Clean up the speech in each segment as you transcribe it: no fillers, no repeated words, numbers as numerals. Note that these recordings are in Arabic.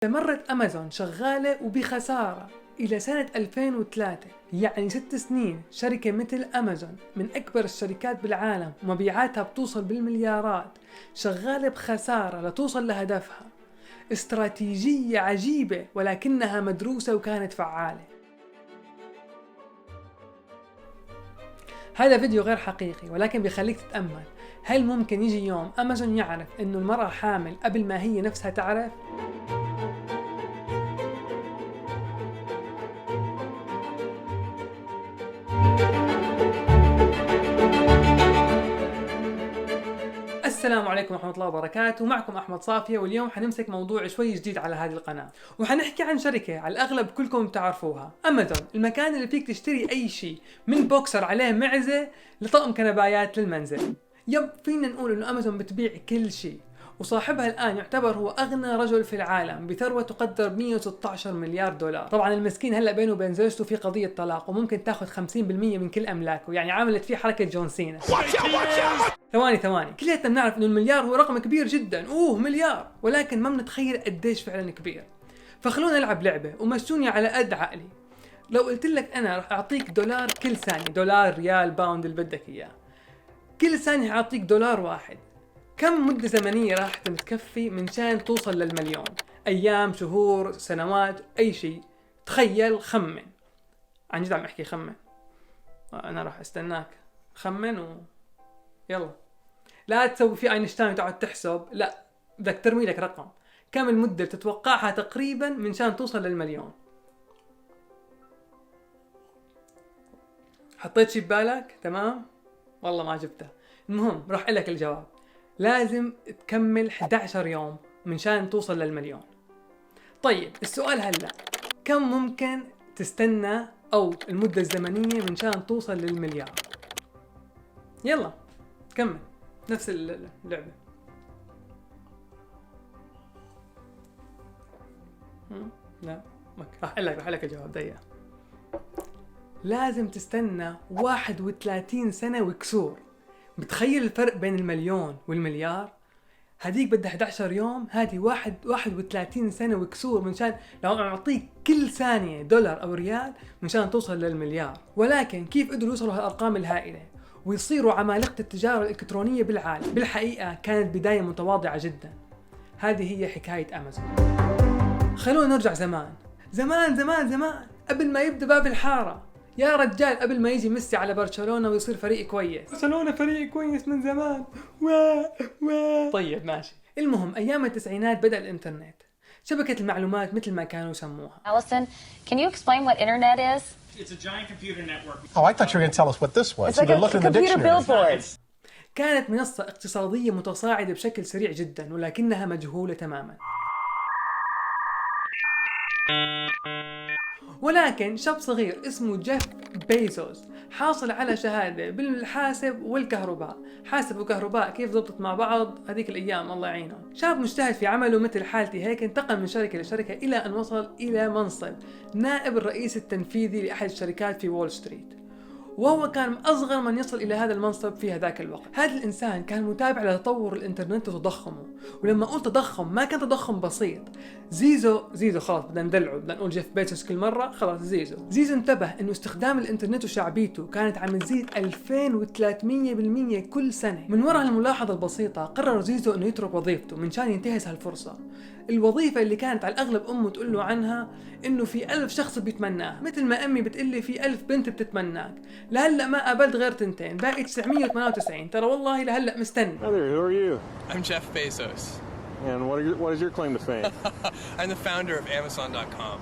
استمرت أمازون شغالة وبخسارة إلى سنة 2003، يعني 6 سنين. شركة مثل أمازون من أكبر الشركات بالعالم ومبيعاتها بتوصل بالمليارات، شغالة بخسارة لتوصل لهدفها. استراتيجية عجيبة ولكنها مدروسة وكانت فعالة. هذا فيديو غير حقيقي ولكن بيخليك تتأمل، هل ممكن يجي يوم أمازون يعرف إنه المرأة حامل قبل ما هي نفسها تعرف؟ السلام عليكم ورحمة الله وبركاته، معكم أحمد صافية، واليوم حنمسك موضوع شوي جديد على هذه القناة، وحنحكي عن شركة على الأغلب كلكم تعرفوها، أمازون. المكان اللي فيك تشتري أي شيء، من بوكسر عليه معزة لطقم كنبايات للمنزل. فينا نقول إنه أمازون بتبيع كل شيء، وصاحبها الآن يعتبر هو أغنى رجل في العالم بثروة تقدر ب 116 مليار دولار. طبعا المسكين هلا بينه وبين زوجته في قضية طلاق، وممكن تاخذ 50% من كل أملاكه، يعني عملت فيه حركة جون سينا. ثواني، كلياتنا بنعرف إنه المليار هو رقم كبير جدا، مليار، ولكن ما بنتخيل قديش فعلا كبير. فخلونا نلعب لعبة ومشوني على قد عقلي. لو قلت لك أنا رح أعطيك دولار كل ثانية، دولار، ريال، باوند، اللي بدك إياه، كل ثانية أعطيك دولار واحد، كم مدة زمنية راح تكفي من شان توصل للمليون؟ أيام، شهور، سنوات، أي شيء. تخيل، خمن. عن جد عم أحكي، خمن. أنا راح استناك خمن يلا. لا تسوي في اينشتاين وتقعد تحسب، لا، بدك ترمي لك رقم. كم المدة اللي تتوقعها تقريبا من شان توصل للمليون؟ حطيت شي ببالك؟ تمام؟ والله ما جبتها. المهم راح لك الجواب، لازم تكمل 11 يوم من شان توصل للمليون. طيب السؤال هلا، كم ممكن تستنى او المدة الزمنية من شان توصل للمليار؟ يلا كمل، نفس اللعبة. لا، راح لك الجواب ضيق. لازم تستنى 31 سنة وكسور. بتخيل الفرق بين المليون والمليار؟ هديك بدها 11 يوم، هذه 31 سنة وكسور من شان لو أعطيك كل ثانية دولار أو ريال من شان توصل للمليار. ولكن كيف قدروا يوصلوا هالأرقام الهائلة ويصيروا عمالقة التجارة الإلكترونية بالعالم؟ بالحقيقة كانت بداية متواضعة جدا. هذه هي حكاية أمازون. خلونا نرجع زمان قبل ما يبدأ باب الحارة. يا رجال، قبل ما يجي ميسي على برشلونة ويصير فريق كويس. برشلونة فريق كويس من زمان. طيب ماشي. المهم أيام التسعينات بدأ الإنترنت، شبكة المعلومات مثل ما كانوا يسموها. Allison, can you explain what internet is? It's a giant computer network. Oh, I thought you were going to tell us what this was. It's like a computer billboard. كانت منصة اقتصادية متصاعدة بشكل سريع جدا، ولكنها مجهولة تماما. ولكن شاب صغير اسمه جيف بيزوس حاصل على شهادة بالحاسب والكهرباء. حاسب وكهرباء كيف ضبطت مع بعض هذيك الأيام، الله يعينهم. شاب مجتهد في عمله مثل حالتي هيك، انتقل من شركة لشركة إلى أن وصل إلى منصب نائب الرئيس التنفيذي لأحد الشركات في وول ستريت، وهو كان أصغر من يصل إلى هذا المنصب في هذاك الوقت. هذا الإنسان كان متابع لتطور الإنترنت وتضخمه، ولما قلت تضخم ما كان تضخم بسيط. زيزو خلاص بدنا ندلعه، بدنا نقول جيف بيزوس كل مرة، خلاص زيزو انتبه إنه استخدام الإنترنت وشعبيته كانت عم تزيد 2300% كل سنة. من وراء الملاحظة البسيطة قرر زيزو إنه يترك وظيفته من شان ينتهز هالفرصة. الوظيفة اللي كانت على الأغلب أمه تقول له عنها إنه في 1000 شخص بيتمناها، مثل ما أمي بتقلي في 1000 بنت بتتمناك. لهلا ما قابلت غير 2، باقي 998. ترى والله لهلا مستني. Hi there, who are you? I'm Jeff Bezos. And what is your claim to fame? I'm the founder of Amazon.com.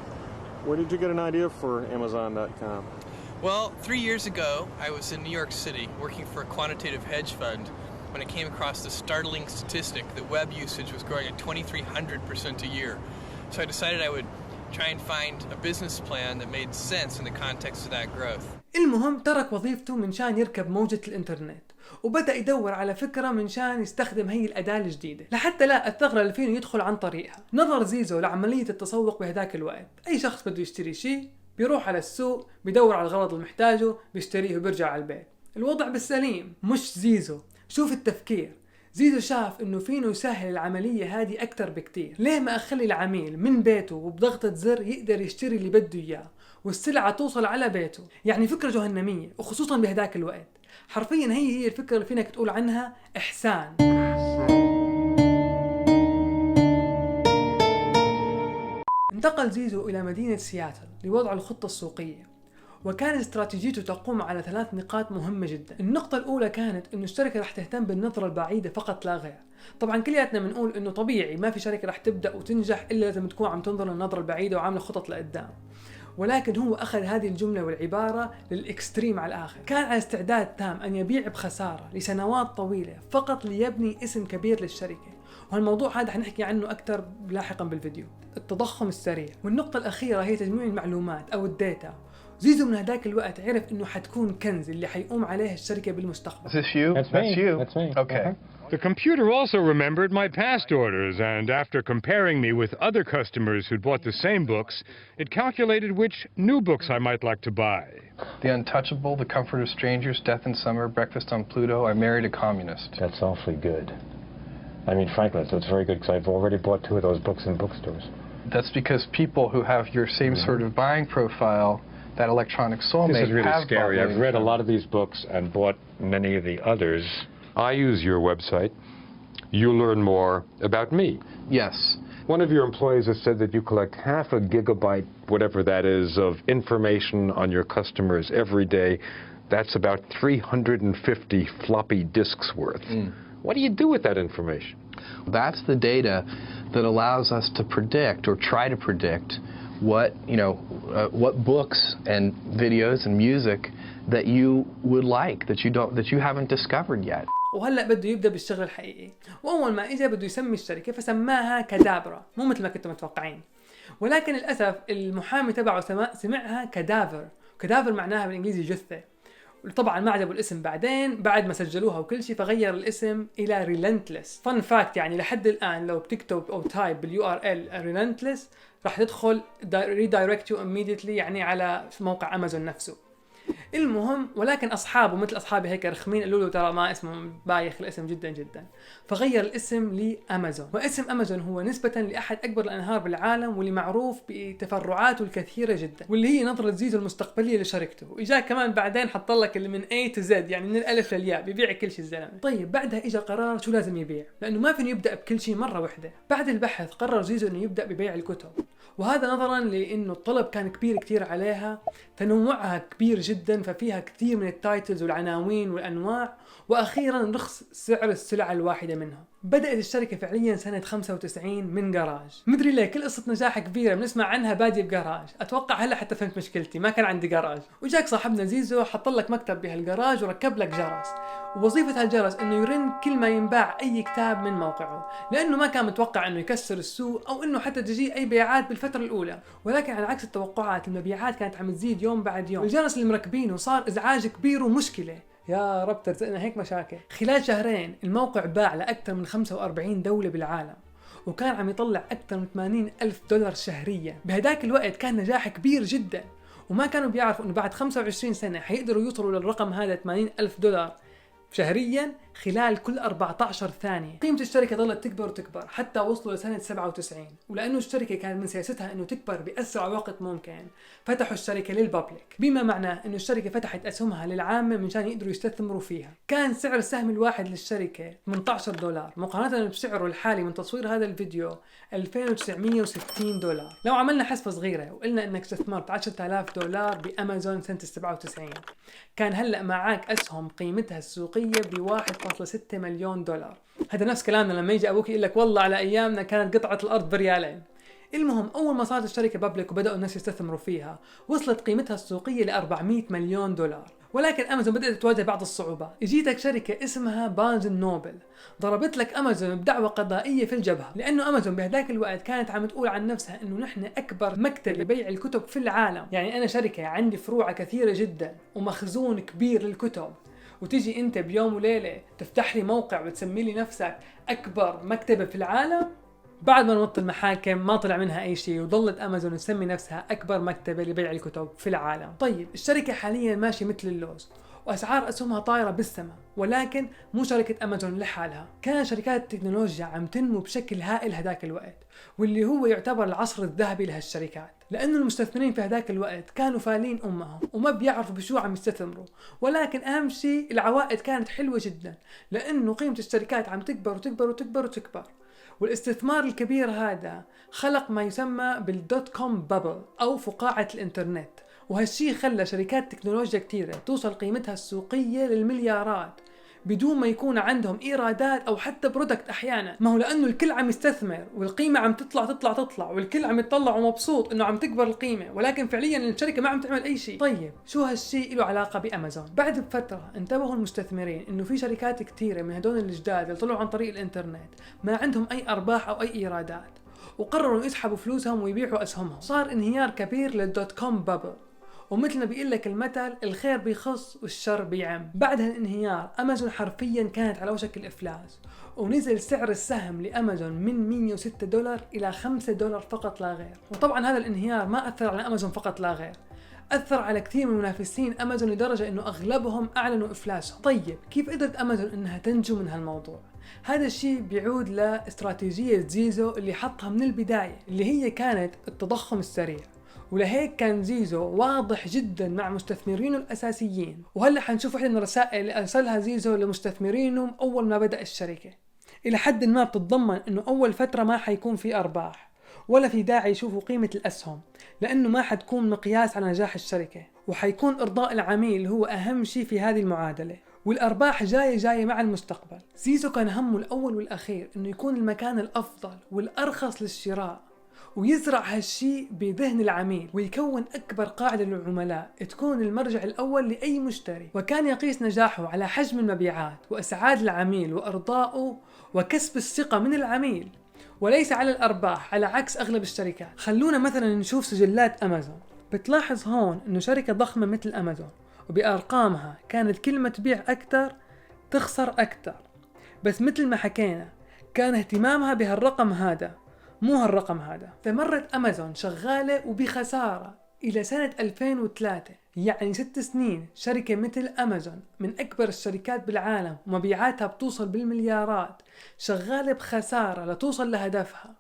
Where did you get an idea for Amazon.com? Well, 3 years ago, I was in New York City working for a quantitative hedge fund when I came across the startling statistic that web usage was growing at 2,300% a year. So I decided I would try and find a business plan that made sense in the context of that growth. المهم ترك وظيفته من شان يركب موجة الإنترنت، وبدأ يدور على فكرة من شان يستخدم هي الأداة الجديدة لحتى لا الثغرة اللي فيه يدخل عن طريقها. نظر زيزو لعملية التسوق بهداك الوقت. أي شخص بده يشتري شيء بيروح على السوق، بيدور على الغرض اللي محتاجه، بيشتريه وبيرجع على البيت. الوضع بالسليم. مش زيزو، شوف التفكير. زيزو شاف انه فينه يسهل العملية هذه اكتر بكتير. ليه ما اخلي العميل من بيته وبضغطة زر يقدر يشتري اللي بده اياه والسلعة توصل على بيته؟ يعني فكرة جهنمية، وخصوصا بهداك الوقت. حرفيا هي الفكرة اللي فينك تقول عنها إحسان. انتقل زيزو إلى مدينة سياتل لوضع الخطة السوقية، وكان استراتيجيته تقوم على 3 نقاط مهمة جدا. النقطة الأولى كانت إنه الشركة رح تهتم بالنظرة البعيدة فقط لا غير. طبعا كلياتنا بنقول إنه طبيعي ما في شركة رح تبدأ وتنجح إلا لازم تكون عم تنظر للنظرة البعيدة وعاملة خطط لقدام، ولكن هو أخذ هذه الجملة والعبارة للإكستريم على الآخر. كان على استعداد تام أن يبيع بخسارة لسنوات طويلة فقط ليبني اسم كبير للشركة، وهالموضوع هذا حنحكي عنه أكثر لاحقا بالفيديو. التضخم السريع. والنقطة الأخيرة هي تجميع المعلومات أو الداتا. زيزو من هداك الوقت عرف إنه حتكون كنز اللي حيقوم عليه الشركة بالمستقبل. Is this you? That's me. Okay. The computer also remembered my past orders, and after comparing me with other customers who'd bought the same books, it calculated which new books I might like to buy. The Untouchable, The Comfort of Strangers, Death in Summer, Breakfast on Pluto, I Married a Communist. That's awfully good. I mean, frankly, it's very good because I've already bought 2 of those books in bookstores. That's because people who have your same sort of buying profile, that electronic soulmate, This is really have scary. bought I've read a lot of these books and bought many of the others. I use your website. You learn more about me. Yes. One of your employees has said that you collect half a gigabyte, whatever that is, of information on your customers every day. That's about 350 floppy disks worth. What do you do with that information? That's the data that allows us to predict or try to predict what books and videos and music that you would like that you haven't discovered yet. وهلا بده يبدا بالشغل الحقيقي، واول ما اجى بده يسمي الشركه فسماها كادابرا، مو مثل ما كنتم متوقعين. ولكن للاسف المحامي تبعه سمعها كادافر. كادافر معناها بالانجليزي جثه. طبعا ما عجبوا الاسم بعد ما سجلوها وكل شيء، فغير الاسم الى ريلنتلس. فن فاكت يعني لحد الان لو بتكتب او تايب بالURL ريلنتلس راح تدخل ريدايركت يو immediately يعني على موقع امازون نفسه. المهم، ولكن اصحابه مثل اصحابي هيك رخمين قالوا له ترى ما اسمه بايخ الاسم جدا جدا، فغير الاسم لامازون. واسم امازون هو نسبة لاحد اكبر الانهار بالعالم واللي معروف بتفرعاته الكثيرة جدا، واللي هي نظرة زيزو المستقبلية لشركته. واجا كمان بعدين حط لك اللي من A to Z يعني من الالف للياء، بيبيع كل شيء الزلمه. طيب بعدها اجى قرار شو لازم يبيع، لانه ما فينه يبدا بكل شيء مرة واحدة. بعد البحث قرر زيزو انه يبدا ببيع الكتب، وهذا نظرا لانه الطلب كان كبير كتير عليها، تنوعها كبير جدا، ففيها كثير من التايتلز والعناوين والانواع، واخيرا رخص سعر السلعه الواحده منها. بدأت الشركة فعليا سنة 95 من جراج. مدري ليه كل قصة نجاح كبيرة بنسمع عنها بادية بجراج. اتوقع هلا حتى فهمت مشكلتي، ما كان عندي جراج، وجاك صاحبنا زيزو حط لك مكتب بهالجراج وركب لك جرس، ووظيفة هالجرس انه يرن كل ما ينباع اي كتاب من موقعه، لانه ما كان متوقع انه يكسر السوق او انه حتى تجي اي بيعات بالفترة الاولى. ولكن على عكس التوقعات المبيعات كانت عم تزيد يوم بعد يوم. الجرس اللي مركبينه صار ازعاج كبير ومشكلة. يا رب ترزقنا هيك مشاكل. خلال شهرين الموقع باع لأكثر من 45 دولة بالعالم، وكان عم يطلع أكثر من $80,000 شهريا. بهداك الوقت كان نجاح كبير جدا، وما كانوا بيعرفوا انه بعد 25 سنة حيقدروا يوصلوا للرقم هذا $80,000 شهريا خلال كل 14 ثانية. قيمة الشركة ظلت تكبر وتكبر حتى وصلوا لسنة 97، ولأنه الشركة كان من سياستها أنه تكبر بأسرع وقت ممكن، فتحوا الشركة للبابليك، بما معناه أنه الشركة فتحت أسهمها للعامة منشان يقدروا يستثمروا فيها. كان سعر السهم الواحد للشركة $18 مقارنة بسعره الحالي من تصوير هذا الفيديو $2,960. لو عملنا حسبة صغيرة وقلنا أنك استثمرت $10,000 بأمازون سنة 97، كان هلأ معاك أسهم قيمتها السوقية ب$1.6 مليون. هذا نفس كلامنا لما يجي أبوك يقول لك والله على أيامنا كانت قطعة الأرض بريالين. المهم، أول ما صارت الشركة بابليك وبدأوا الناس يستثمروا فيها، وصلت قيمتها السوقية ل$400 مليون. ولكن أمازون بدأت تواجه بعض الصعوبات. اجيتك شركة اسمها بارنز نوبل، ضربت لك أمازون بدعوى قضائية في الجبهة، لأنه أمازون بهداك الوقت كانت عم تقول عن نفسها إنه نحن أكبر مكتب لبيع الكتب في العالم. يعني أنا شركة عندي فروع كثيرة جدا ومخزون كبير للكتب، وتيجي أنت بيوم وليلة تفتح لي موقع وتسمي لي نفسك أكبر مكتبة في العالم؟ بعد ما نوط المحاكم ما طلع منها أي شيء، وظلت أمازون تسمي نفسها أكبر مكتبة لبيع الكتب في العالم. طيب الشركة حاليا ماشي مثل اللوز، وأسعار أسهمها طايرة بالسماء. ولكن مو شركة أمازون لحالها، كان شركات التكنولوجيا عم تنمو بشكل هائل هداك الوقت، واللي هو يعتبر العصر الذهبي لهالشركات، لأنه المستثمرين في هداك الوقت كانوا فالين أمهم وما بيعرفوا بشو عم يستثمروا. ولكن أهم شيء العوائد كانت حلوة جدا، لأنه قيمة الشركات عم تكبر وتكبر وتكبر وتكبر. والاستثمار الكبير هذا خلق ما يسمى بالدوت كوم بابل أو فقاعة الإنترنت، وهالشي خلى شركات تكنولوجيا كتيرة توصل قيمتها السوقية للمليارات بدون ما يكون عندهم إيرادات أو حتى برودكت أحيانا. ما هو لأنه الكل عم يستثمر والقيمة عم تطلع والكل عم يتطلع ومبسوط إنه عم تكبر القيمة، ولكن فعليا الشركة ما عم تعمل أي شيء. طيب شو هالشيء له علاقة بأمازون؟ بعد بفترة انتبهوا المستثمرين إنه في شركات كتيرة من هدول الجداد اللي طلعوا عن طريق الإنترنت ما عندهم أي أرباح أو أي إيرادات، وقرروا يسحبوا فلوسهم ويبيعوا أسهمهم. صار انهيار كبير للدوت كوم بابل، ومثل ما بيقول لك المثل الخير بيخص والشر بيعم. بعد هالانهيار أمازون حرفيا كانت على وشك الإفلاس، ونزل سعر السهم لأمازون من 106 دولار إلى 5 دولار فقط لا غير. وطبعا هذا الانهيار ما أثر على أمازون فقط لا غير، أثر على كثير من منافسين أمازون لدرجة إنه أغلبهم أعلنوا إفلاسهم. طيب كيف قدرت أمازون إنها تنجو من هالموضوع؟ هذا الشيء بيعود لاستراتيجية زيزو اللي حطها من البداية، اللي هي كانت التضخم السريع. ولهيك كان زيزو واضح جدا مع مستثمرينه الأساسيين. وهلا حنشوف واحدة من الرسائل اللي أرسلها زيزو لمستثمرينهم أول ما بدأ الشركة، إلى حد ما بتتضمن إنه أول فترة ما حيكون في أرباح ولا في داعي يشوفوا قيمة الأسهم، لأنه ما حتكون مقياس على نجاح الشركة، وحيكون إرضاء العميل هو أهم شيء في هذه المعادلة، والأرباح جاية مع المستقبل. زيزو كان همه الأول والأخير إنه يكون المكان الأفضل والأرخص للشراء، ويزرع هالشي بذهن العميل ويكون أكبر قاعدة للعملاء تكون المرجع الأول لأي مشتري. وكان يقيس نجاحه على حجم المبيعات وإسعاد العميل وإرضائه وكسب الثقة من العميل، وليس على الأرباح على عكس أغلب الشركات. خلونا مثلا نشوف سجلات أمازون. بتلاحظ هون إنه شركة ضخمة مثل أمازون وبأرقامها كانت كل ما تبيع أكتر تخسر أكتر، بس مثل ما حكينا كان اهتمامها بهالرقم هذا مو هالرقم هذا. فمرت أمازون شغالة وبخسارة إلى سنة 2003، يعني 6 سنين شركة مثل أمازون من أكبر الشركات بالعالم ومبيعاتها بتوصل بالمليارات شغالة بخسارة لتوصل لهدفها.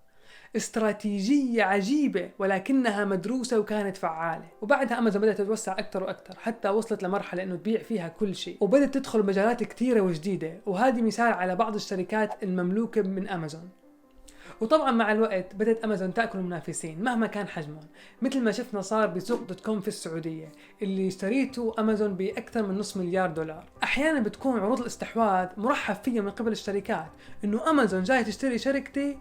استراتيجية عجيبة ولكنها مدروسة وكانت فعالة. وبعدها أمازون بدأت تتوسع أكثر وأكثر حتى وصلت لمرحلة إنه تبيع فيها كل شيء، وبدأت تدخل مجالات كثيرة وجديدة، وهذه مثال على بعض الشركات المملوكة من أمازون. وطبعا مع الوقت بدأت أمازون تأكل المنافسين مهما كان حجمهم، مثل ما شفنا صار بسوق دوت كوم في السعودية اللي اشتريته أمازون بأكثر من $500 مليار. أحيانا بتكون عروض الاستحواذ مرحب فيها من قبل الشركات، إنه أمازون جاي تشتري شركتي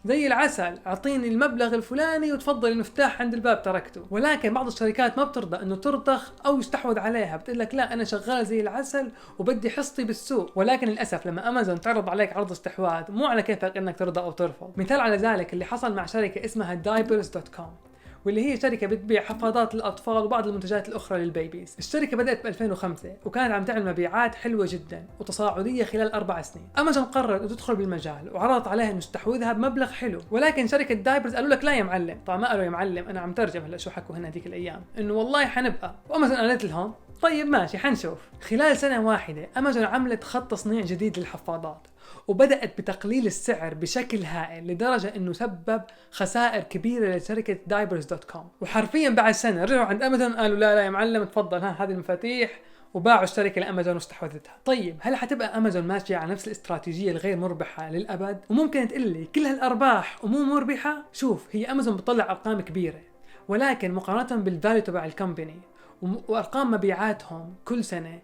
زي العسل، اعطيني المبلغ الفلاني وتفضل المفتاح عند الباب تركته. ولكن بعض الشركات ما بترضى انه ترضخ او يستحوذ عليها، بتقول لك لا انا شغال زي العسل وبدي حصتي بالسوق. ولكن للاسف لما امازون تعرض عليك عرض استحواذ مو على كيفك انك ترضى او ترفض. مثال على ذلك اللي حصل مع شركة اسمها diapers.com، واللي هي شركة بتبيع حفاضات للأطفال وبعض المنتجات الأخرى للبيبيز. الشركة بدأت ب 2005 وكانت عم تعمل مبيعات حلوة جدا وتصاعدية خلال 4 سنين. أمازون قررت أن تدخل بالمجال وعرضت عليها أن تستحوذها بمبلغ حلو، ولكن شركة دايبرز قالوا لك لا يا معلم. طبعا ما قالوا يا معلم، أنا عم ترجم هلا شو حكوا هنا هذيك الأيام، إنه والله حنبقى. وأمازون قالت لهم طيب ماشي حنشوف. خلال سنة واحدة أمازون عملت خط تصنيع جديد للحفاضات، وبدأت بتقليل السعر بشكل هائل لدرجة انه سبب خسائر كبيرة لشركة diapers.com. وحرفيا بعد سنة رجعوا عند أمازون قالوا لا يا معلم تفضل هذه المفاتيح، وباعوا الشركة لأمازون واستحوذتها. طيب هل حتبقى أمازون ماشية على نفس الاستراتيجية الغير مربحة للأبد؟ وممكن تقول لي كل هالأرباح ومو مربحة؟ شوف، هي أمازون بتطلع أرقام كبيرة، ولكن مقارنة بالفاليو تبع الكمباني وأرقام مبيعاتهم كل سنة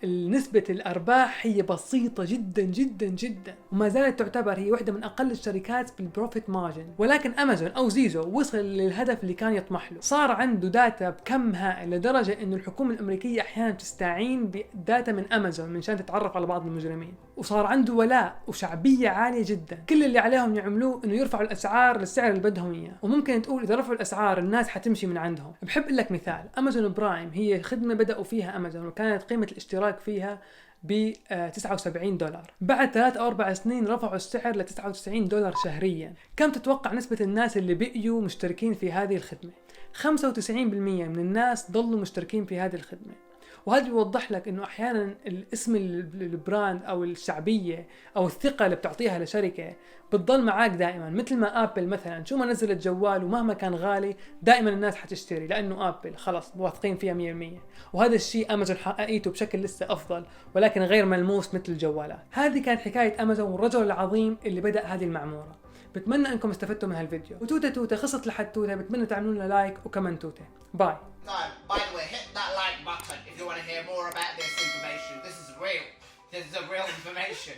نسبة الأرباح هي بسيطة جدا جدا جدا، وما زالت تعتبر هي واحدة من أقل الشركات بالبروفيت مارجن. ولكن أمازون أو زيزو وصل للهدف اللي كان يطمح له، صار عنده داتا بكم هائل لدرجة إنه الحكومة الأمريكية أحيانا تستعين بداتا من أمازون من شان تتعرف على بعض المجرمين، وصار عنده ولاء وشعبية عالية جدا. كل اللي عليهم يعملوه إنه يرفعوا الأسعار للسعر اللي بدهم إياه، وممكن تقول إذا رفعوا الأسعار الناس حتمشي من عندهم. بحب أقول لك مثال، أمازون برايم هي خدمة بدأوا فيها أمازون وكانت قيمة الاشتراك فيها ب $79. بعد 3 أو 4 سنين رفعوا السعر ل $99 شهريا. كم تتوقع نسبة الناس اللي بقيوا مشتركين في هذه الخدمة؟ 95% من الناس ضلوا مشتركين في هذه الخدمة. وهذا بيوضح لك انه احيانا الاسم البراند او الشعبيه او الثقه اللي بتعطيها لشركه بتضل معاك دائما. مثل ما ابل مثلا شو ما نزلت جوال ومهما كان غالي دائما الناس حتشتري لانه ابل خلص واثقين فيها 100%. وهذا الشيء امازون حققته بشكل لسه افضل ولكن غير ملموس مثل الجوالات. هذه كانت حكايه امازون والرجل العظيم اللي بدا هذه المعموره. بتمنى انكم استفدتوا من هالفيديو، وتوته توته خلصت لحد توته. بتمنى تعملوا لنا لايك وكمان توته. باي. So, by the way, hit that like button if you want to hear more about this information. This is real. This is a real information.